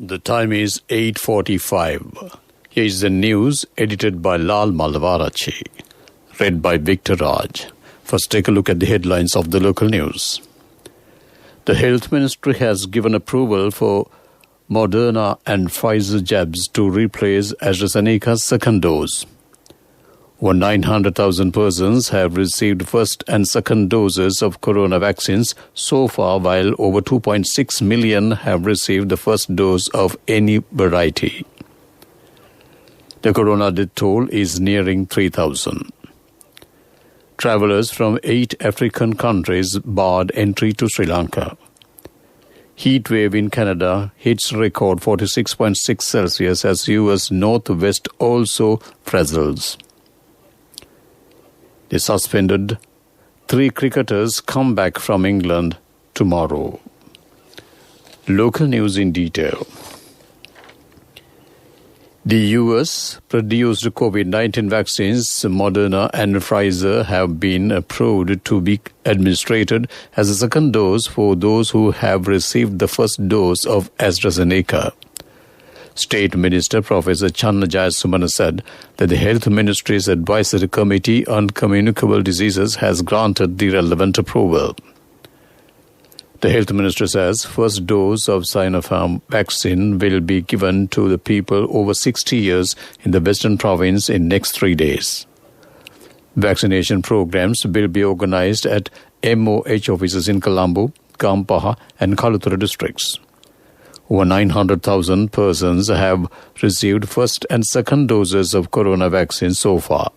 The time is 8:45. Here is the news edited by Lal Malvarachi, read by Victor Raj. First, take a look at the headlines of the local news. The Health Ministry has given approval for Moderna and Pfizer jabs to replace AstraZeneca's second dose. Over 900,000 persons have received first and second doses of corona vaccines so far, while over 2.6 million have received the first dose of any variety. The corona death toll is nearing 3,000. Travellers from 8 African countries barred entry to Sri Lanka. Heat wave in Canada hits record 46.6 Celsius as U.S. Northwest also frazzles. The suspended 3 cricketers come back from England tomorrow. Local news in detail. The U.S. produced COVID-19 vaccines, Moderna and Pfizer, have been approved to be administered as a second dose for those who have received the first dose of AstraZeneca. State Minister Professor Channajaya Sumana said that the Health Ministry's Advisory Committee on Communicable Diseases has granted the relevant approval. The Health Minister says first dose of Sinopharm vaccine will be given to the people over 60 years in the Western Province in next 3 days. Vaccination programs will be organized at MOH offices in Colombo, Gampaha and Kalutura districts. Over 900,000 persons have received first and second doses of corona vaccine so far.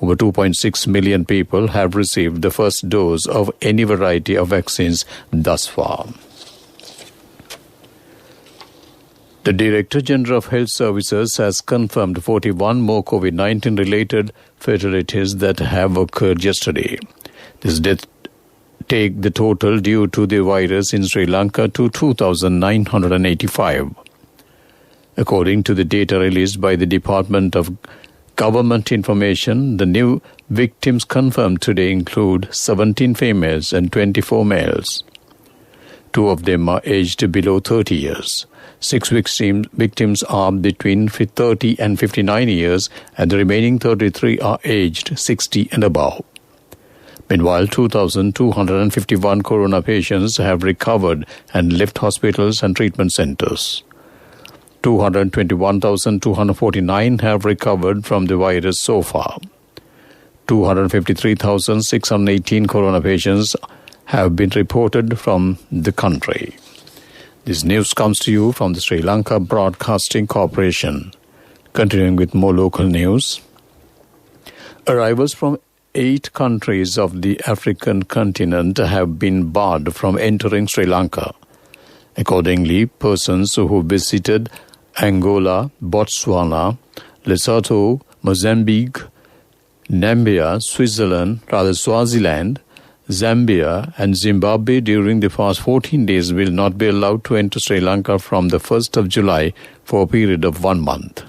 Over 2.6 million people have received the first dose of any variety of vaccines thus far. The Director General of Health Services has confirmed 41 more COVID-19 related fatalities that have occurred yesterday. This death take the total due to the virus in Sri Lanka to 2,985. According to the data released by the Department of Government Information, the new victims confirmed today include 17 females and 24 males. 2 of them are aged below 30 years. 6 victims are between 30 and 59 years, and the remaining 33 are aged 60 and above. Meanwhile, 2,251 corona patients have recovered and left hospitals and treatment centers. 221,249 have recovered from the virus so far. 253,618 corona patients have been reported from the country. This news comes to you from the Sri Lanka Broadcasting Corporation. Continuing with more local news. Arrivals from 8 countries of the African continent have been barred from entering Sri Lanka. Accordingly, persons who visited Angola, Botswana, Lesotho, Mozambique, Namibia, Swaziland, Zambia and Zimbabwe during the past 14 days will not be allowed to enter Sri Lanka from the 1st of July for a period of 1 month.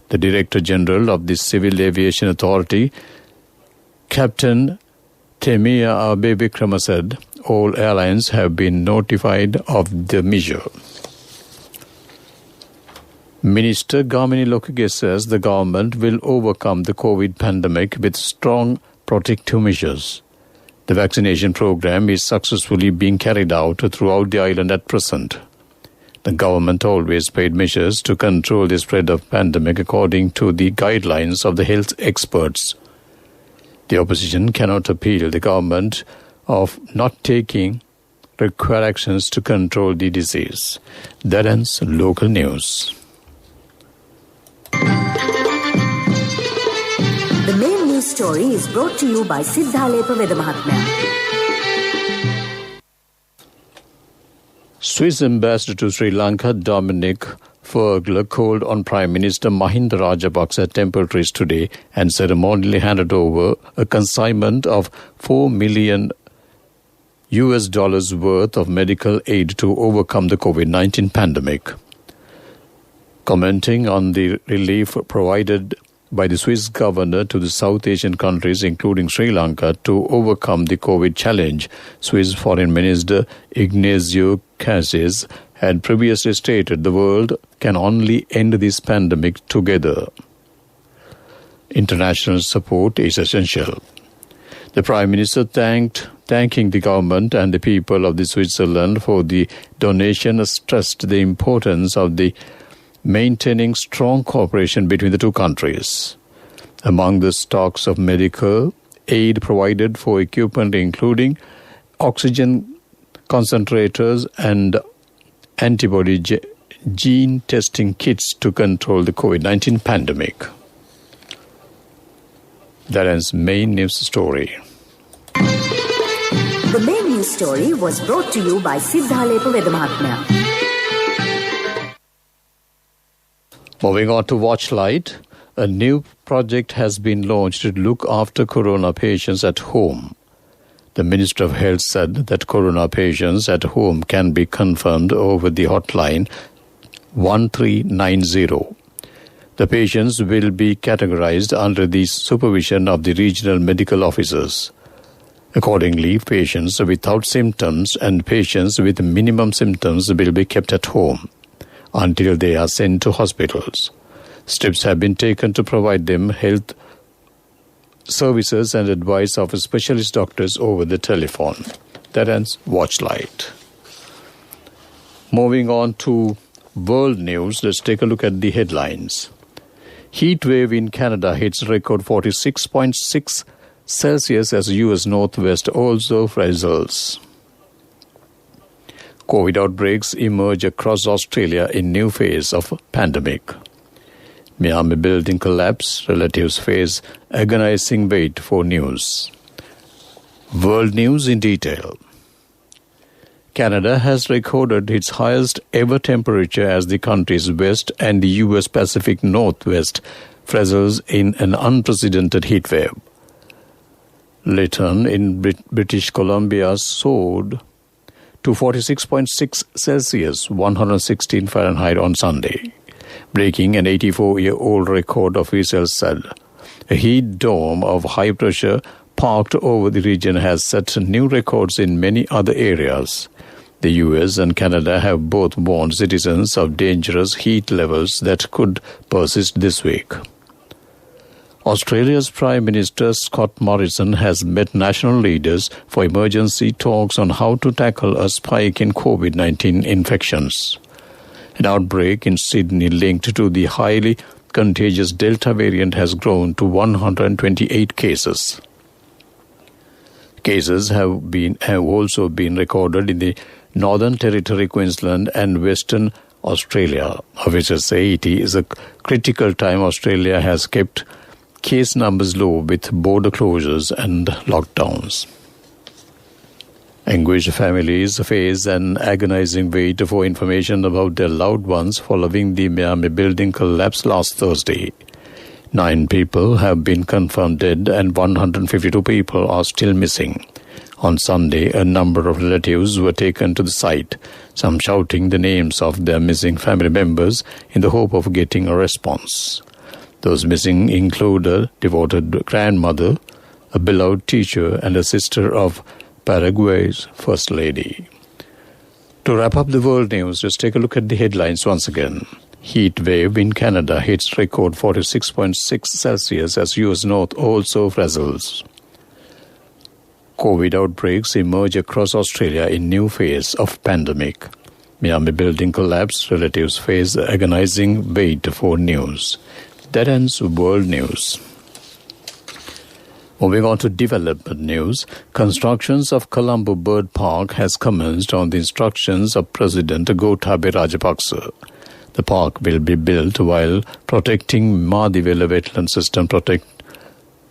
The Director General of the Civil Aviation Authority, Captain Temia Abe Vikrama, said all airlines have been notified of the measure. Minister Gamini Lokage says the government will overcome the COVID pandemic with strong protective measures. The vaccination program is successfully being carried out throughout the island at present. The government always paid measures to control the spread of pandemic according to the guidelines of the health experts. The opposition cannot appeal the government of not taking required actions to control the disease. That ends local news. The main news story is brought to you by Siddhalepa Vedamahatmya. Swiss Ambassador to Sri Lanka Dominic Fergler called on Prime Minister Mahinda Rajapaksa temporary today and ceremonially handed over a consignment of $4 million worth of medical aid to overcome the COVID-19 pandemic. Commenting on the relief provided by the Swiss governor to the South Asian countries, including Sri Lanka, to overcome the COVID challenge, Swiss Foreign Minister Ignazio Cassis had previously stated the world can only end this pandemic together. International support is essential. The Prime Minister thanking the government and the people of Switzerland for the donation, stressed the importance of the maintaining strong cooperation between the two countries. Among the stocks of medical aid provided for equipment including oxygen concentrators and antibody gene testing kits to control the COVID-19 pandemic. That ends main news story. The main news story was brought to you by Siddhalepa Vedamahatmya. Moving on to Watchlight, a new project has been launched to look after corona patients at home. The Minister of Health said that corona patients at home can be confirmed over the hotline 1390. The patients will be categorized under the supervision of the regional medical officers. Accordingly, patients without symptoms and patients with minimum symptoms will be kept at home until they are sent to hospitals. Steps have been taken to provide them health services and advice of specialist doctors over the telephone. That ends Watchlight. Moving on to world news, let's take a look at the headlines. Heat wave in Canada hits record 46.6 Celsius as U.S. Northwest also fizzles. COVID outbreaks emerge across Australia in new phase of pandemic. Miami building collapse, relatives face agonizing wait for news. World news in detail. Canada has recorded its highest ever temperature as the country's west and the U.S. Pacific Northwest fizzles in an unprecedented heat wave. Lytton in British Columbia soared to 46.6 Celsius, 116 Fahrenheit on Sunday, breaking an 84-year-old record, officials said. A heat dome of high pressure parked over the region has set new records in many other areas. The US and Canada have both warned citizens of dangerous heat levels that could persist this week. Australia's Prime Minister Scott Morrison has met national leaders for emergency talks on how to tackle a spike in COVID-19 infections. An outbreak in Sydney linked to the highly contagious Delta variant has grown to 128 cases. Cases have also been recorded in the Northern Territory, Queensland and Western Australia. Officials say it is a critical time Australia has kept case numbers low with border closures and lockdowns. Anguished families face an agonizing wait for information about their loved ones following the Miami building collapse last Thursday. 9 people have been confirmed dead and 152 people are still missing. On Sunday, a number of relatives were taken to the site, some shouting the names of their missing family members in the hope of getting a response. Those missing include a devoted grandmother, a beloved teacher, and a sister of Paraguay's First Lady. To wrap up the world news, let's take a look at the headlines once again. Heat wave in Canada hits record 46.6 Celsius as U.S. North also fizzles. COVID outbreaks emerge across Australia in new phase of pandemic. Miami building collapse, relatives face agonizing wait for news. That ends world news. Moving on to development news, constructions of Colombo Bird Park has commenced on the instructions of President Gotabaya Rajapaksa. The park will be built while protecting Madivela wetland system,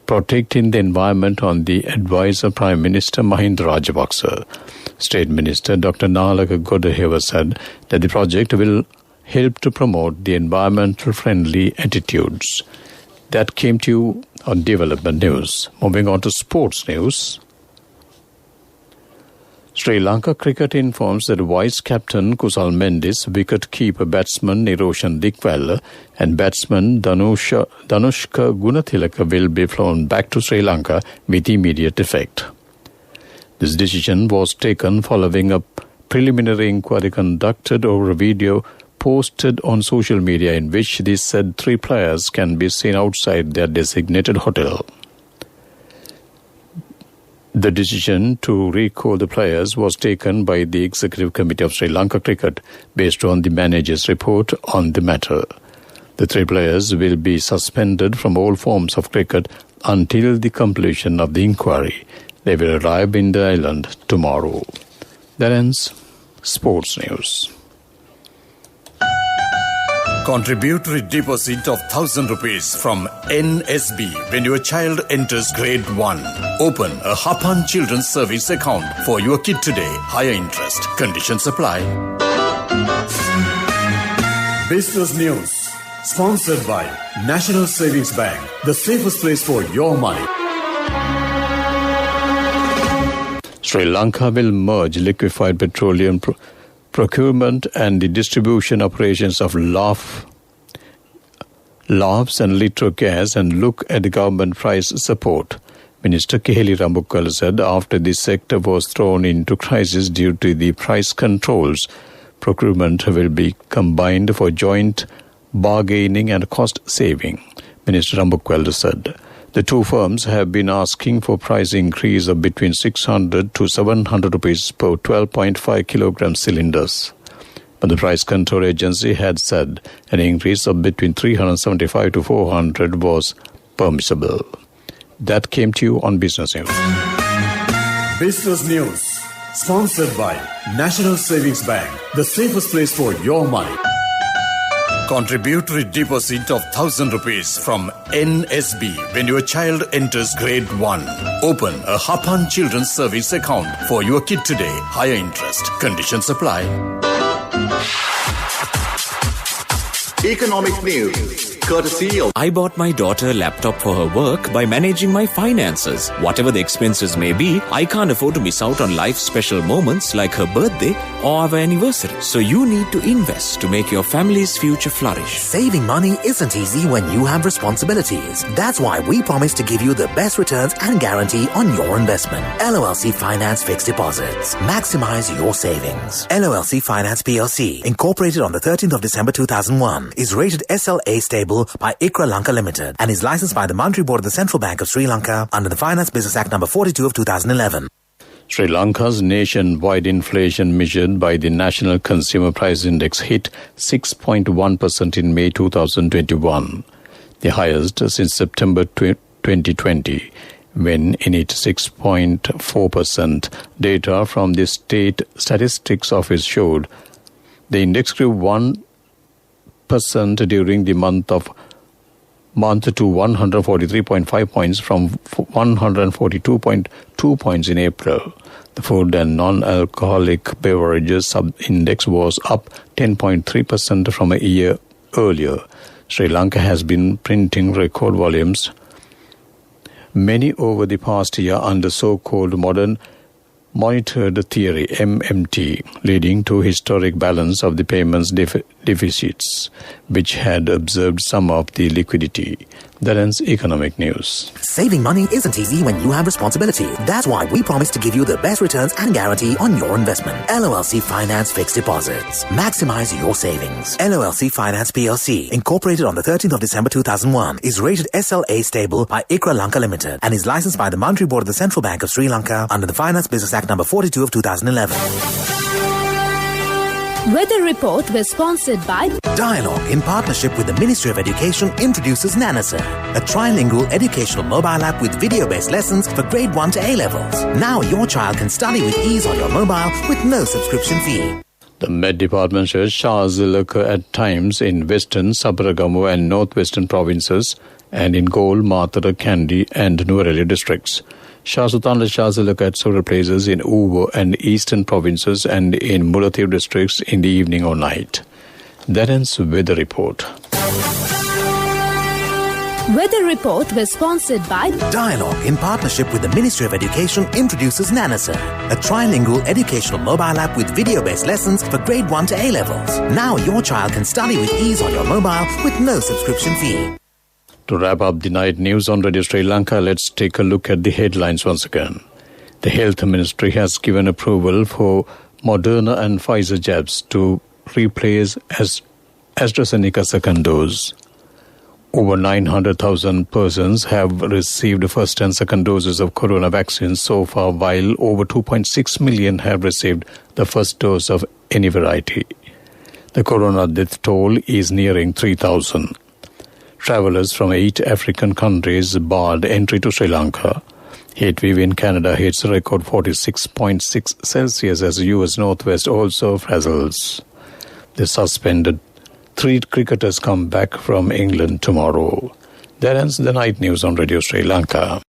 protecting the environment on the advice of Prime Minister Mahinda Rajapaksa. State Minister Dr. Nalaka Godaheva said that the project will help to promote the environmental friendly attitudes. That came to you on development news. Moving on to sports news. Sri Lanka cricket informs that vice captain Kusal Mendis, wicket-keeper batsman Niroshan Dikwala and batsman Danushka Gunathilaka will be flown back to Sri Lanka with immediate effect. This decision was taken following a preliminary inquiry conducted over a video posted on social media in which they said 3 players can be seen outside their designated hotel. The decision to recall the players was taken by the Executive Committee of Sri Lanka Cricket based on the manager's report on the matter. The 3 players will be suspended from all forms of cricket until the completion of the inquiry. They will arrive in the island tomorrow. That ends Sports News. Contributory deposit of 1,000 rupees from NSB when your child enters grade 1. Open a Hapan Children's Service account for your kid today. Higher interest. Conditions apply. Business News. Sponsored by National Savings Bank. The safest place for your money. Sri Lanka will merge liquefied petroleum procurement and the distribution operations of LAVs and Litro Gas and look at the government price support. Minister Keheli Rambukkala said after the sector was thrown into crisis due to the price controls, procurement will be combined for joint bargaining and cost saving. Minister Rambukkala said the 2 firms have been asking for price increase of between 600 to 700 rupees per 12.5 kilogram cylinders. But the price control agency had said an increase of between 375 to 400 was permissible. That came to you on Business News. Business News. Sponsored by National Savings Bank. The safest place for your money. Contributory deposit of 1,000 rupees from NSB when your child enters grade 1. Open a Hapan Children's Service account for your kid today. Higher interest. Conditions apply. Economic news. Courtesy of... I bought my daughter a laptop for her work by managing my finances. Whatever the expenses may be, I can't afford to miss out on life's special moments like her birthday or our anniversary. So you need to invest to make your family's future flourish. Saving money isn't easy when you have responsibilities. That's why we promise to give you the best returns and guarantee on your investment. LOLC Finance Fixed Deposits. Maximize your savings. LOLC Finance PLC, incorporated on the 13th of December 2001, is rated SLA stable by ICRA Lanka Limited and is licensed by the Monetary Board of the Central Bank of Sri Lanka under the Finance Business Act No. 42 of 2011. Sri Lanka's nationwide inflation measured by the National Consumer Price Index hit 6.1% in May 2021, the highest since September 2020, when it hit 6.4%. Data from the State Statistics Office showed the index grew 1% during the month to 143.5 points from 142.2 points in April. The food and non-alcoholic beverages sub-index was up 10.3% from a year earlier. Sri Lanka has been printing record volumes, many over the past year under so-called modern monitored theory, MMT, leading to historic balance of the payments deficits, which had observed some of the liquidity. That ends economic news. Saving money isn't easy when you have responsibility. That's why we promise to give you the best returns and guarantee on your investment. LOLC Finance Fixed Deposits. Maximize your savings. LOLC Finance PLC, incorporated on the 13th of December 2001, is rated SLA stable by ICRA Lanka Limited and is licensed by the Monetary Board of the Central Bank of Sri Lanka under the Finance Business Act No. 42 of 2011. Weather report was sponsored by Dialogue, in partnership with the Ministry of Education, introduces Nanasa, a trilingual educational mobile app with video-based lessons for grade 1 to A-levels. Now your child can study with ease on your mobile with no subscription fee. The Met Department says showers will occur at times in western, Sabaragamu and northwestern provinces and in Gol, Matara, Kandy and Nuwara districts. Showers will occur at several places in Uvo and eastern provinces and in Mullaitivu districts in the evening or night. That ends weather report. Weather report was sponsored by Dialogue, in partnership with the Ministry of Education, introduces Nanasa, a trilingual educational mobile app with video-based lessons for grade 1 to A-levels. Now your child can study with ease on your mobile with no subscription fee. To wrap up the night news on Radio Sri Lanka, let's take a look at the headlines once again. The Health Ministry has given approval for Moderna and Pfizer jabs to replace AstraZeneca second dose. Over 900,000 persons have received first and second doses of corona vaccines so far, while over 2.6 million have received the first dose of any variety. The corona death toll is nearing 3,000. Travelers from 8 African countries barred entry to Sri Lanka. Heatwave in Canada hits a record 46.6 Celsius as the U.S. Northwest also frazzles. The suspended 3 cricketers come back from England tomorrow. That ends the night news on Radio Sri Lanka.